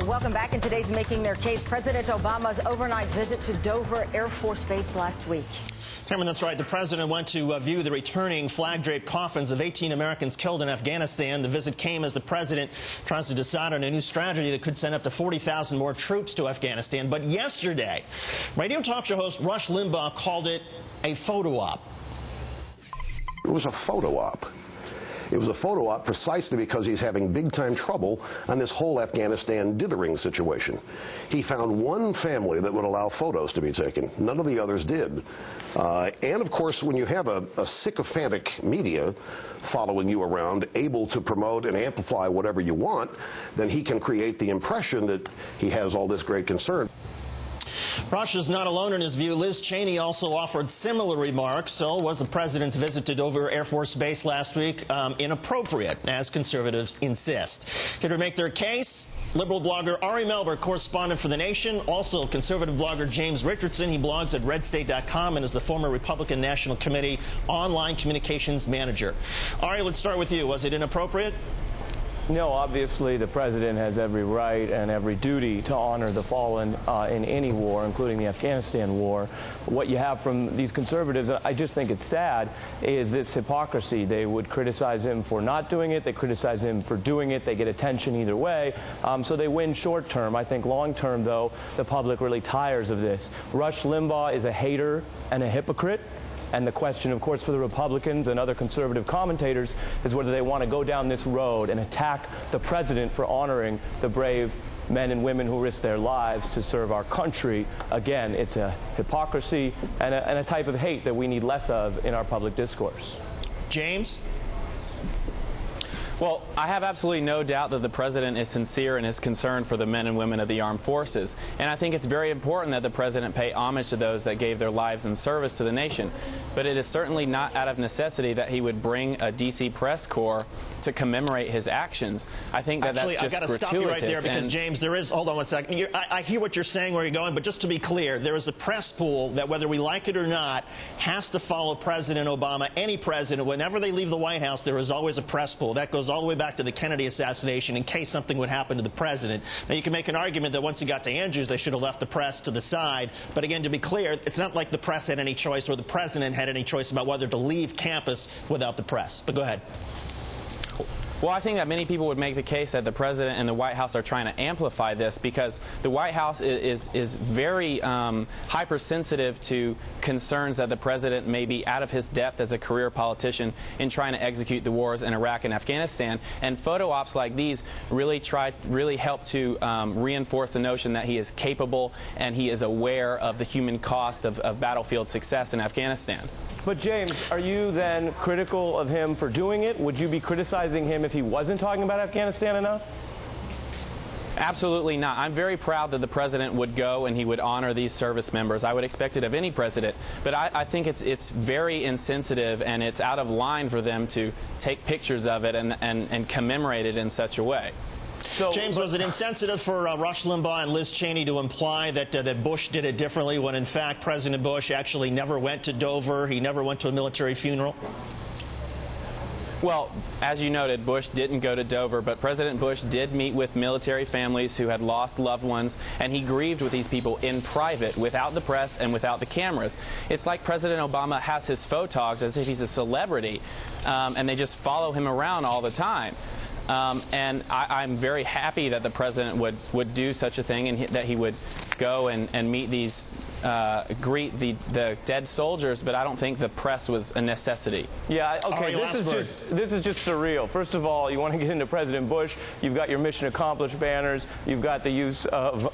Welcome back. In today's Making Their Case, President Obama's overnight visit to Dover Air Force Base last week. Cameron, that's right. The president went to view the returning flag-draped coffins of 18 Americans killed in Afghanistan. The visit came as the president tries to decide on a new strategy that could send up to 40,000 more troops to Afghanistan. But yesterday, radio talk show host Rush Limbaugh called it a photo op. It was a photo op. It was a photo op precisely because he's having big-time trouble on this whole Afghanistan dithering situation. He found one family that would allow photos to be taken. None of the others did. And, of course, when you have a sycophantic media following you around, able to promote and amplify whatever you want, then he can create the impression that he has all this great concern. Rush is not alone in his view. Liz Cheney also offered similar remarks. So was the president's visit to Dover Air Force Base last week inappropriate, as conservatives insist. Here to make their case, liberal blogger Ari Melber, correspondent for The Nation, also conservative blogger James Richardson. He blogs at RedState.com and is the former Republican National Committee online communications manager. Ari, let's start with you. Was it inappropriate? No, obviously the president has every right and every duty to honor the fallen in any war, including the Afghanistan war. What you have from these conservatives, I just think it's sad, is this hypocrisy. They would criticize him for not doing it. They criticize him for doing it. They get attention either way. So they win short term. I think long term, though, the public really tires of this. Rush Limbaugh is a hater and a hypocrite. And the question, of course, for the Republicans and other conservative commentators is whether they want to go down this road and attack the president for honoring the brave men and women who risk their lives to serve our country. Again, it's a hypocrisy and a type of hate that we need less of in our public discourse. James? Well, I have absolutely no doubt that the president is sincere in his concern for the men and women of the armed forces. And I think it's very important that the president pay homage to those that gave their lives in service to the nation. But it is certainly not out of necessity that he would bring a D.C. press corps to commemorate his actions. I think that that's just gratuitous. I've got to stop you right there because, James, there is, hold on one second. I hear what you're saying, where you're going, but just to be clear, there is a press pool that, whether we like it or not, has to follow President Obama. Any president, whenever they leave the White House, there is always a press pool. That goes all the way back to the Kennedy assassination in case something would happen to the president. Now, you can make an argument that once he got to Andrews, they should have left the press to the side. But again, to be clear, it's not like the press had any choice or the president had any choice about whether to leave campus without the press. But go ahead. Well, I think that many people would make the case that the president and the White House are trying to amplify this because the White House is very hypersensitive to concerns that the president may be out of his depth as a career politician in trying to execute the wars in Iraq and Afghanistan. And photo ops like these really help to reinforce the notion that he is capable and he is aware of the human cost of battlefield success in Afghanistan. But, James, are you then critical of him for doing it? Would you be criticizing him if he wasn't talking about Afghanistan enough? Absolutely not. I'm very proud that the president would go and he would honor these service members. I would expect it of any president. But I think it's very insensitive and it's out of line for them to take pictures of it and commemorate it in such a way. So, James, was it insensitive for Rush Limbaugh and Liz Cheney to imply that Bush did it differently when, in fact, President Bush actually never went to Dover? He never went to a military funeral? Well, as you noted, Bush didn't go to Dover, but President Bush did meet with military families who had lost loved ones, and he grieved with these people in private, without the press and without the cameras. It's like President Obama has his photogs as if he's a celebrity, and they just follow him around all the time. And I'm very happy that the president would do such a thing and that he would go and meet these, greet the dead soldiers, but I don't think the press was a necessity. Yeah, okay, this is just surreal. First of all, you want to get into President Bush, you've got your mission accomplished banners, you've got the use of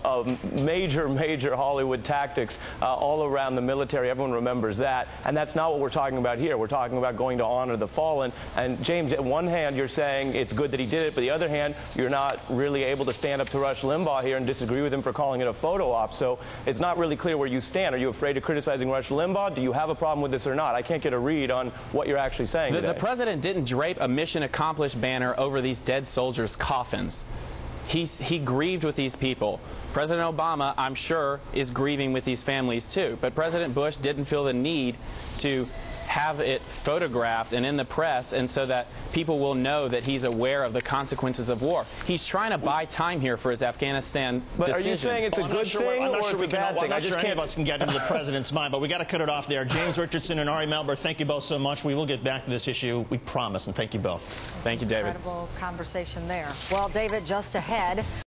major Hollywood tactics all around the military. Everyone remembers that, and that's not what we're talking about here. We're talking about going to honor the fallen. And James, at one hand, you're saying it's good that he did it, but the other hand, you're not really able to stand up to Rush Limbaugh here and disagree with him for calling it a photo op. So it's not really clear where you stand. Are you afraid of criticizing Rush Limbaugh? Do you have a problem with this or not? I can't get a read on what you're actually saying today. The president didn't drape a mission accomplished banner over these dead soldiers' coffins. He grieved with these people. President Obama, I'm sure, is grieving with these families too. But President Bush didn't feel the need to have it photographed and in the press, and so that people will know that he's aware of the consequences of war. He's trying to buy time here for his Afghanistan decision. Are you saying it's a good thing or it's a bad thing? I'm not sure any of us can get into the president's mind, but we got to cut it off there. James Richardson and Ari Melber, thank you both so much. We will get back to this issue, we promise, and thank you both. Thank you, David. Incredible conversation there. Well, David, just ahead.